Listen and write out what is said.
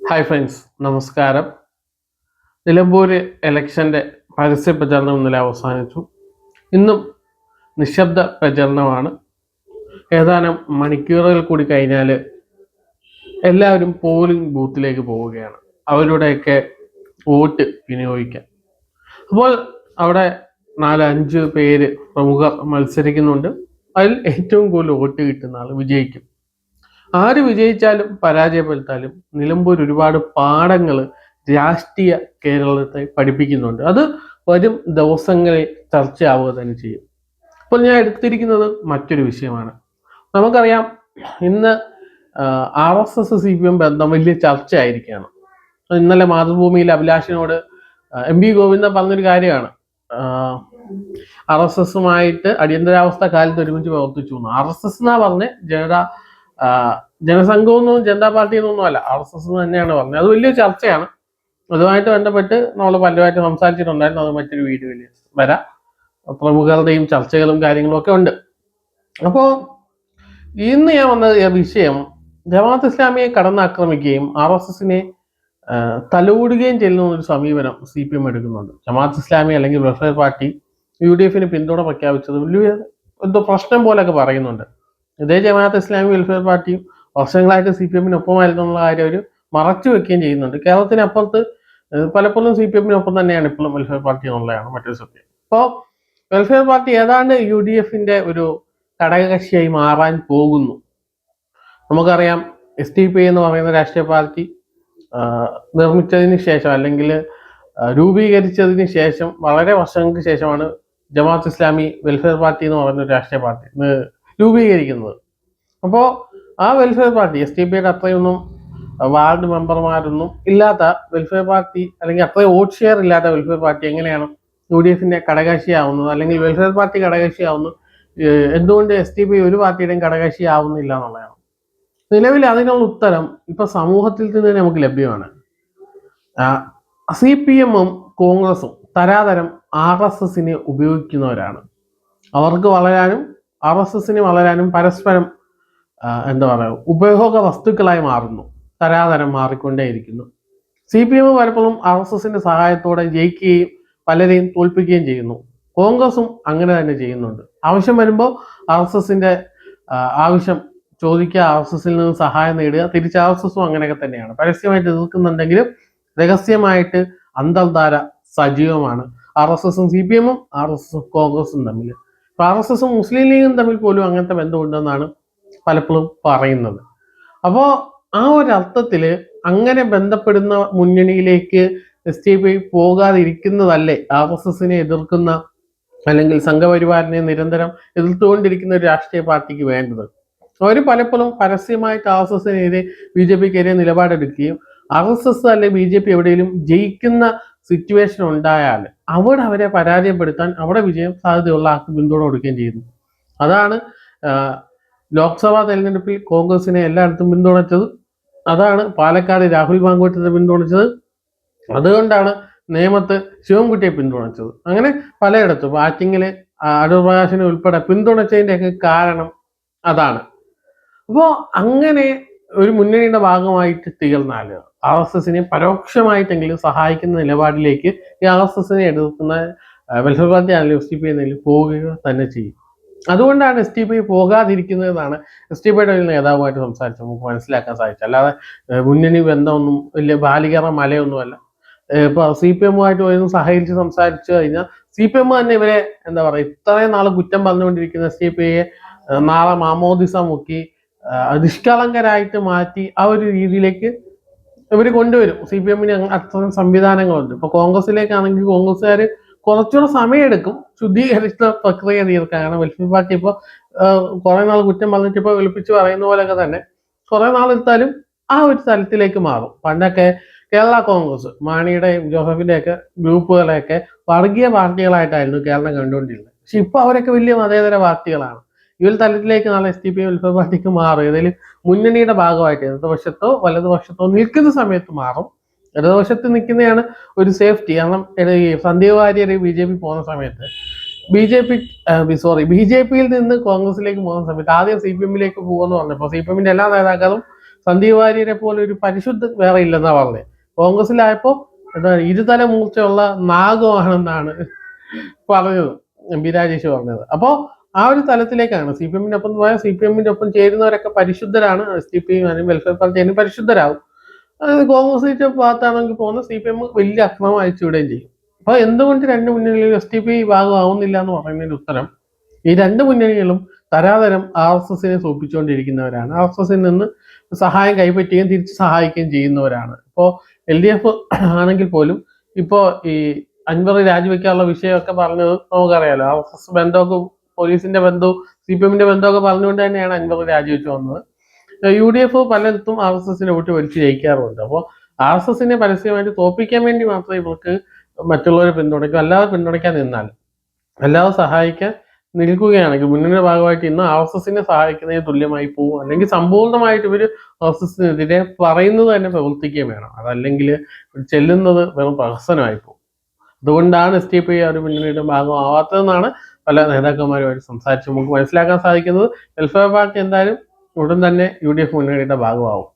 Hi friends, നമസ്കാരം. നിലമ്പൂര് ഇലക്ഷന്റെ പരസ്യ പ്രചരണം ഇന്നലെ അവസാനിച്ചു. ഇന്നും നിശബ്ദ പ്രചരണമാണ്. ഏതാനും മണിക്കൂറുകൾ കൂടി കഴിഞ്ഞാൽ എല്ലാവരും പോളിംഗ് ബൂത്തിലേക്ക് പോവുകയാണ്, അവരുടെയൊക്കെ വോട്ട് വിനിയോഗിക്കാൻ. അപ്പോൾ അവിടെ 4-5 പേര് പ്രമുഖർ മത്സരിക്കുന്നുണ്ട്. അതിൽ ഏറ്റവും കൂടുതൽ വോട്ട് കിട്ടുന്ന ആൾ വിജയിക്കും. ആര് വിജയിച്ചാലും പരാജയപ്പെടുത്താലും നിലമ്പൂർ ഒരുപാട് പാഠങ്ങൾ രാഷ്ട്രീയ കേരളത്തെ പഠിപ്പിക്കുന്നുണ്ട്. അത് വരും ദിവസങ്ങളിൽ ചർച്ചയാവുക തന്നെ ചെയ്യും. അപ്പോൾ ഞാൻ എടുത്തിരിക്കുന്നത് മറ്റൊരു വിഷയമാണ്. നമുക്കറിയാം, ഇന്ന് RSS CPM ബന്ധം വലിയ ചർച്ചയായിരിക്കുകയാണ്. ഇന്നലെ മാതൃഭൂമിയിൽ അഭിലാഷിനോട് MP ഗോവിന്ദൻ പറഞ്ഞൊരു കാര്യമാണ്, RSSുമായിട്ട് അടിയന്തരാവസ്ഥ കാലത്ത് ഒരുമിച്ച് പ്രവർത്തിച്ചു. RSS എന്നാ പറഞ്ഞ് ജനസംഘമൊന്നും ജനതാ പാർട്ടി എന്നൊന്നും അല്ല, RSS തന്നെയാണ് പറഞ്ഞത്. അത് വലിയ ചർച്ചയാണ്. അതുമായിട്ട് ബന്ധപ്പെട്ട് നമ്മൾ പലരുമായിട്ട് സംസാരിച്ചിട്ടുണ്ടായിരുന്നു. അത് മറ്റൊരു വീഡിയോയിൽ വരാം. പ്രമുഖരുടെയും ചർച്ചകളും കാര്യങ്ങളും ഒക്കെ ഉണ്ട്. അപ്പോൾ ഇന്ന് ഞാൻ വന്ന വിഷയം, ജമാഅത്ത് ഇസ്ലാമിയെ കടന്നാക്രമിക്കുകയും RSSനെ തലോടുകയും ചെയ്യുന്ന ഒരു സമീപനം CPM എടുക്കുന്നുണ്ട്. ജമാഅത്ത് ഇസ്ലാമി അല്ലെങ്കിൽ വെൽഫെയർ പാർട്ടി UDFന് പിന്തുണ പ്രഖ്യാപിച്ചത് വലിയ എന്തോ പ്രശ്നം പോലെയൊക്കെ പറയുന്നുണ്ട്. ഇതേ ജമാഅത്ത് ഇസ്ലാമി വെൽഫെയർ പാർട്ടിയും വർഷങ്ങളായിട്ട് CPMനൊപ്പമായിരുന്നു എന്നുള്ള കാര്യം അവർ മറച്ചു വെക്കുകയും ചെയ്യുന്നുണ്ട്. കേരളത്തിനപ്പുറത്ത് പലപ്പോഴും CPMനൊപ്പം തന്നെയാണ് ഇപ്പോഴും വെൽഫെയർ പാർട്ടി എന്നുള്ളതാണ് മറ്റൊരു സത്യം. അപ്പോൾ വെൽഫെയർ പാർട്ടി ഏതാണ്ട് UDFന്റെ ഒരു ഘടകകക്ഷിയായി മാറാൻ പോകുന്നു. നമുക്കറിയാം, SDPI എന്ന് പറയുന്ന രാഷ്ട്രീയ പാർട്ടി നിർമ്മിച്ചതിന് ശേഷം അല്ലെങ്കിൽ രൂപീകരിച്ചതിന് ശേഷം വളരെ വർഷങ്ങൾക്ക് ശേഷമാണ് ജമാഅത്ത് ഇസ്ലാമി വെൽഫെയർ പാർട്ടി എന്ന് പറയുന്ന ഒരു രാഷ്ട്രീയ പാർട്ടി രൂപീകരിക്കുന്നത്. അപ്പോൾ ആ വെൽഫെയർ പാർട്ടി SDPIയുടെ അത്രയൊന്നും വാർഡ് മെമ്പർമാരൊന്നും ഇല്ലാത്ത വെൽഫെയർ പാർട്ടി, അല്ലെങ്കിൽ അത്രയും വോട്ട് ഷെയർ ഇല്ലാത്ത വെൽഫെയർ പാർട്ടി എങ്ങനെയാണ് UDFന്റെ ഘടകകക്ഷിയാവുന്നത്, അല്ലെങ്കിൽ വെൽഫെയർ പാർട്ടി ഘടകകക്ഷിയാവുന്നത്? എന്തുകൊണ്ട് SDPI ഒരു പാർട്ടിയുടെയും ഘടകകക്ഷിയാവുന്നില്ല എന്നുള്ളതാണ്. നിലവിൽ അതിനുള്ള ഉത്തരം ഇപ്പൊ സമൂഹത്തിൽ നിന്ന് നമുക്ക് ലഭ്യമാണ്. CPMഉം കോൺഗ്രസും തരാതരം RSSനെ ഉപയോഗിക്കുന്നവരാണ്. അവർക്ക് വളരാനും RSSന് വളരാനും പരസ്പരം എന്താ പറയുക, ഉപയോഗ വസ്തുക്കളായി മാറുന്നു. തരാതരം മാറിക്കൊണ്ടേയിരിക്കുന്നു. CPM പലപ്പോഴും RSSന്റെ സഹായത്തോടെ ജയിക്കുകയും പലരെയും തോൽപ്പിക്കുകയും ചെയ്യുന്നു. കോൺഗ്രസും അങ്ങനെ തന്നെ ചെയ്യുന്നുണ്ട്. ആവശ്യം വരുമ്പോൾ RSSന്റെ ആവശ്യം ചോദിക്കുക, RSSൽ നിന്ന് സഹായം നേടുക. തിരിച്ച് RSSും അങ്ങനെയൊക്കെ തന്നെയാണ്. പരസ്യമായിട്ട് എതിർക്കുന്നുണ്ടെങ്കിലും രഹസ്യമായിട്ട് അന്തർധാര സജീവമാണ്. RSSും CPMഉം RSSും കോൺഗ്രസും തമ്മിൽ. RSSും മുസ്ലിം ലീഗും തമ്മിൽ പോലും അങ്ങനത്തെ ബന്ധമുണ്ടെന്നാണ് പലപ്പോഴും പറയുന്നത്. അപ്പോൾ ആ ഒരു അർത്ഥത്തിൽ അങ്ങനെ ബന്ധപ്പെടുന്ന മുന്നണിയിലേക്ക് SDPI പോകാതിരിക്കുന്നതല്ലേ RSSനെ എതിർക്കുന്ന അല്ലെങ്കിൽ സംഘപരിവാരനെ നിരന്തരം എതിർത്തുകൊണ്ടിരിക്കുന്ന ഒരു രാഷ്ട്രീയ പാർട്ടിക്ക് വേണ്ടത്? അവർ പലപ്പോഴും പരസ്യമായിട്ട് RSSനെതിരെ BJPക്കെതിരെ നിലപാടെടുക്കുകയും RSS അല്ലെ BJP എവിടെയെങ്കിലും ജയിക്കുന്ന സിറ്റുവേഷൻ ഉണ്ടായാൽ അവിടെ അവരെ പരാജയപ്പെടുത്താൻ, അവിടെ വിജയം സാധ്യതയുള്ള ആൾക്ക് പിന്തുണ കൊടുക്കുകയും ചെയ്യുന്നു. അതാണ് ലോക്സഭാ തെരഞ്ഞെടുപ്പിൽ കോൺഗ്രസിനെ എല്ലായിടത്തും പിന്തുണച്ചത്. അതാണ് പാലക്കാട് രാഹുൽ മാങ്കൂട്ടത്തെ പിന്തുണച്ചത്. അതുകൊണ്ടാണ് നേമത്ത് ശിവൻകുട്ടിയെ പിന്തുണച്ചത്. അങ്ങനെ പലയിടത്തും ബാറ്റിങ്ങില് അടൂർ പ്രകാശിനെ ഉൾപ്പെടെ പിന്തുണച്ചതിൻ്റെയൊക്കെ കാരണം അതാണ്. അപ്പോൾ അങ്ങനെ ഒരു മുന്നണിയുടെ ഭാഗമായിട്ട് തീർന്നാൽ RSSനെ പരോക്ഷമായിട്ടെങ്കിലും സഹായിക്കുന്ന നിലപാടിലേക്ക് ഈ RSSനെ എതിർക്കുന്ന വെൽഫെയർ പാർട്ടി അല്ലെങ്കിൽ SDPI എന്നതിൽ പോവുക തന്നെ ചെയ്യും. അതുകൊണ്ടാണ് SDPI പോകാതിരിക്കുന്നതെന്നാണ് SDPIയുടെ ഒരു നേതാവുമായിട്ട് സംസാരിച്ച് നമുക്ക് മനസ്സിലാക്കാൻ സാധിച്ചത്. അല്ലാതെ മുന്നണി ബന്ധമൊന്നും വലിയ ബാലികറ മലയൊന്നുമല്ല. ഇപ്പോൾ CPMുമായിട്ട് പോയി സഹകരിച്ച് സംസാരിച്ചു കഴിഞ്ഞാൽ CPM തന്നെ ഇവരെ എന്താ പറയുക, ഇത്രയും നാൾ കുറ്റം പറഞ്ഞുകൊണ്ടിരിക്കുന്ന SDPIയെ നാളെ മാമോദിസ മുക്കി നിഷ്കളങ്കരായിട്ട് മാറ്റി ആ ഒരു രീതിയിലേക്ക് ഇവർ കൊണ്ടുവരും. CPMന് അത്തരം സംവിധാനങ്ങളുണ്ട്. ഇപ്പൊ കോൺഗ്രസിലേക്കാണെങ്കിൽ കോൺഗ്രസ്സുകാർ കുറച്ചുകൂടെ സമയമെടുക്കും ശുദ്ധീകരിച്ച പ്രക്രിയ തീർക്കാൻ. കാരണം വെൽഫെയർ പാർട്ടി ഇപ്പോൾ കുറെ നാൾ കുറ്റം പറഞ്ഞിട്ട് ഇപ്പോൾ വിളിപ്പിച്ച് പറയുന്ന പോലെയൊക്കെ തന്നെ കുറെ നാൾ എടുത്താലും ആ ഒരു തലത്തിലേക്ക് മാറും. പണ്ടൊക്കെ കേരള കോൺഗ്രസ് മാണിയുടെയും ജോസഫിന്റെയൊക്കെ ഗ്രൂപ്പുകളെയൊക്കെ വർഗീയ പാർട്ടികളായിട്ടായിരുന്നു കേരളം കണ്ടുകൊണ്ടിരുന്നത്. പക്ഷെ ഇപ്പൊ അവരൊക്കെ വലിയ മതേതര പാർട്ടികളാണ്. ഈ ഒരു തലത്തിലേക്ക് നാളെ SDPI വെൽഫെയർ പാർട്ടിക്ക് മാറും. ഏതായാലും മുന്നണിയുടെ ഭാഗമായിട്ട് ഇടതുപക്ഷത്തോ വലതുപക്ഷത്തോ നിൽക്കുന്ന സമയത്ത് മാറും. ഇടതുപക്ഷത്ത് നിൽക്കുന്നതാണ് ഒരു സേഫ്റ്റി. കാരണം സന്ദീപ് വാര്യർ BJP പോകുന്ന സമയത്ത് BJPയിൽ നിന്ന് കോൺഗ്രസിലേക്ക് പോകുന്ന സമയത്ത് ആദ്യം CPMലേക്ക് പോകുമെന്ന് പറഞ്ഞപ്പോൾ CPMന്റെ എല്ലാ നേതാക്കളും സന്ദീപ് വാര്യരെ പോലെ ഒരു പരിശുദ്ധ വേറെ ഇല്ലെന്നാ പറഞ്ഞത്. കോൺഗ്രസിലായപ്പോൾ എന്താണ് ഇരുതല മൂർച്ചയുള്ള നാഗമാണെന്നാണ് പറഞ്ഞത്, എം പി രാജേഷ് പറഞ്ഞത്. അപ്പോൾ ആ ഒരു തലത്തിലേക്കാണ് CPM-ന്റെ ഒപ്പം പോയാൽ CPM-ന്റെ ഒപ്പം ചേരുന്നവരൊക്കെ പരിശുദ്ധരാണ്. SDP ആണെങ്കിൽ വെൽഫെയർ പാർട്ടി പരിശുദ്ധരാകും. അതായത് കോൺഗ്രസിന്റെ ഭാഗത്താണെങ്കിൽ പോകുന്ന CPM വലിയ അക്രമം അയച്ചുവിടുകയും ചെയ്യും. അപ്പൊ എന്തുകൊണ്ട് രണ്ട് മുന്നണികളിൽ SDP ഭാഗമാവുന്നില്ല എന്ന് പറയുന്നതിന്റെ ഉത്തരം, ഈ രണ്ട് മുന്നണികളും തരാതരം RSSനെ സൂപ്പിച്ചുകൊണ്ടിരിക്കുന്നവരാണ്. RSSൽ നിന്ന് സഹായം കൈപ്പറ്റുകയും തിരിച്ച് സഹായിക്കുകയും ചെയ്യുന്നവരാണ്. ഇപ്പോൾ LDF ആണെങ്കിൽ പോലും ഇപ്പോ ഈ അൻവർ രാജിവെക്കാനുള്ള വിഷയമൊക്കെ പറഞ്ഞത് നമുക്കറിയാലോ. RSS ബന്ധമൊക്കെ, പോലീസിന്റെ ബന്ധവും CPM-ന്റെ ബന്ധമൊക്കെ പറഞ്ഞുകൊണ്ട് തന്നെയാണ് അൻവർ രാജിവെച്ച് വന്നത്. UDF പലയിടത്തും RSSനെ വോട്ട് വലിച്ചു ജയിക്കാറുണ്ട്. അപ്പോൾ RSSനെ പരസ്യമായിട്ട് തോൽപ്പിക്കാൻ വേണ്ടി മാത്രമേ ഇവർക്ക് മറ്റുള്ളവരെ പിന്തുണയ്ക്കും. അല്ലാതെ പിന്തുണയ്ക്കാൻ നിന്നാൽ, അല്ലാതെ സഹായിക്കാൻ നിൽക്കുകയാണെങ്കിൽ മുന്നണിയുടെ ഭാഗമായിട്ട് ഇന്ന് RSSനെ സഹായിക്കുന്നതിന് തുല്യമായി പോകും. അല്ലെങ്കിൽ സമ്പൂർണ്ണമായിട്ട് ഇവർ RSSനെതിരെ പറയുന്നത് തന്നെ പ്രവർത്തിക്കുകയും വേണം. അതല്ലെങ്കിൽ ചെല്ലുന്നത് വെറും പ്രഹസനമായി പോകും. അതുകൊണ്ടാണ് SDP ഒരു മുന്നണിയുടെ ഭാഗമാവാത്തതെന്നാണ് പല നേതാക്കന്മാരുമായിട്ട് സംസാരിച്ച് നമുക്ക് മനസ്സിലാക്കാൻ സാധിക്കുന്നത്. വെൽഫെയർ പാർട്ടി എന്തായാലും ഉടൻ തന്നെ UDF മുന്നണിയുടെ ഭാഗമാവും.